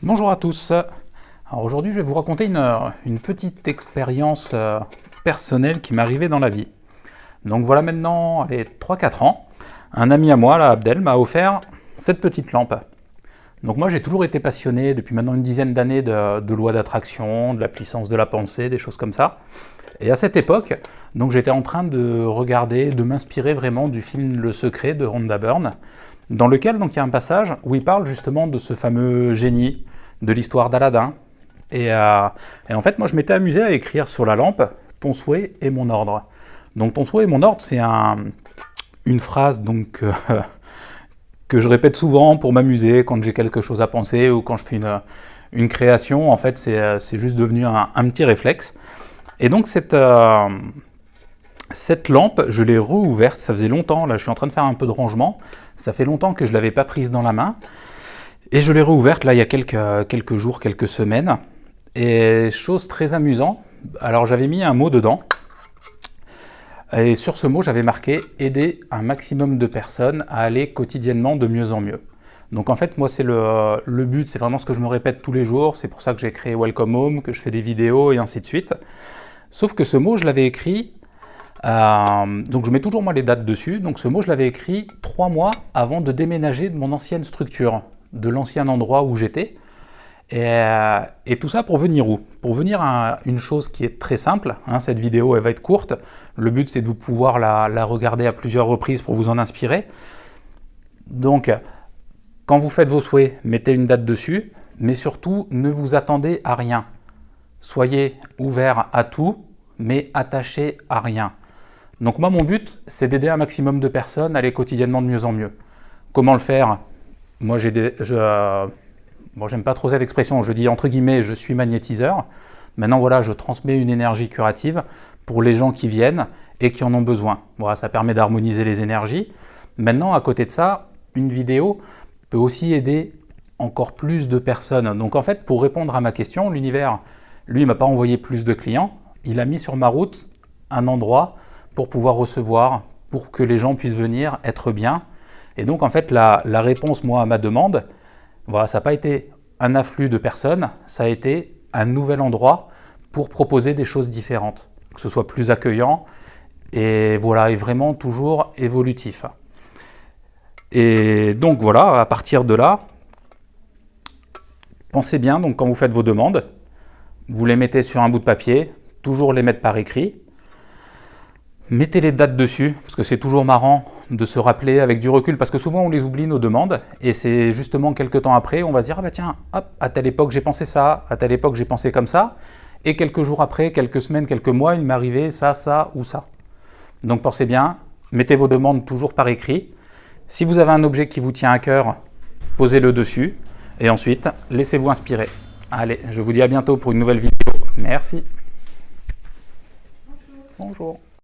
Bonjour à tous. Alors aujourd'hui, je vais vous raconter une petite expérience personnelle qui m'est arrivée dans la vie. Donc voilà maintenant, allez, 3-4 ans, un ami à moi, là, Abdel, m'a offert cette petite lampe. Donc moi, j'ai toujours été passionné depuis maintenant une dizaine d'années de loi d'attraction, de la puissance de la pensée, des choses comme ça. Et à cette époque, donc j'étais en train de regarder, de m'inspirer vraiment du film Le Secret de Rhonda Byrne, dans lequel donc il y a un passage où il parle justement de ce fameux génie, de l'histoire d'Aladin. Et en fait, moi, je m'étais amusé à écrire sur la lampe « Ton souhait est mon ordre ». Donc, « Ton souhait est mon ordre », c'est une phrase donc, que je répète souvent pour m'amuser quand j'ai quelque chose à penser ou quand je fais une création. En fait, c'est juste devenu un petit réflexe. Et donc, cette lampe, je l'ai rouverte, ça faisait longtemps, là je suis en train de faire un peu de rangement, ça fait longtemps que je ne l'avais pas prise dans la main, et je l'ai rouverte là il y a quelques jours, quelques semaines, et chose très amusante, alors j'avais mis un mot dedans, et sur ce mot j'avais marqué « aider un maximum de personnes à aller quotidiennement de mieux en mieux ». Donc en fait moi c'est le but, c'est vraiment ce que je me répète tous les jours, c'est pour ça que j'ai créé Welcome Home, que je fais des vidéos et ainsi de suite. Sauf que ce mot je l'avais écrit, donc je mets toujours moi les dates dessus, donc ce mot je l'avais écrit 3 mois avant de déménager de mon ancienne structure, de l'ancien endroit où j'étais, et tout ça pour venir où? Pour venir à une chose qui est très simple, hein, cette vidéo elle va être courte, le but c'est de vous pouvoir la regarder à plusieurs reprises pour vous en inspirer. Donc quand vous faites vos souhaits, mettez une date dessus, mais surtout ne vous attendez à rien. Soyez ouvert à tout, mais attaché à rien. Donc moi, mon but, c'est d'aider un maximum de personnes à aller quotidiennement de mieux en mieux. Comment le faire? Moi, bon, j'aime pas trop cette expression, je dis entre guillemets, je suis magnétiseur. Maintenant, voilà, je transmets une énergie curative pour les gens qui viennent et qui en ont besoin. Voilà, ça permet d'harmoniser les énergies. Maintenant, à côté de ça, une vidéo peut aussi aider encore plus de personnes. Donc en fait, pour répondre à ma question, l'univers, lui, il m'a pas envoyé plus de clients, il a mis sur ma route un endroit pour pouvoir recevoir, pour que les gens puissent venir, être bien. Et donc, en fait, la réponse, moi, à ma demande, voilà, ça n'a pas été un afflux de personnes, ça a été un nouvel endroit pour proposer des choses différentes, que ce soit plus accueillant et voilà, et vraiment toujours évolutif. Et donc, voilà, à partir de là, pensez bien, donc, quand vous faites vos demandes, vous les mettez sur un bout de papier, toujours les mettre par écrit. Mettez les dates dessus, parce que c'est toujours marrant de se rappeler avec du recul, parce que souvent on les oublie nos demandes, et c'est justement quelques temps après, on va se dire « Ah bah tiens, hop, à telle époque j'ai pensé ça, à telle époque j'ai pensé comme ça », et quelques jours après, quelques semaines, quelques mois, il m'est arrivé ça, ça ou ça. Donc pensez bien, mettez vos demandes toujours par écrit. Si vous avez un objet qui vous tient à cœur, posez-le dessus, et ensuite, laissez-vous inspirer. Allez, je vous dis à bientôt pour une nouvelle vidéo. Merci. Bonjour.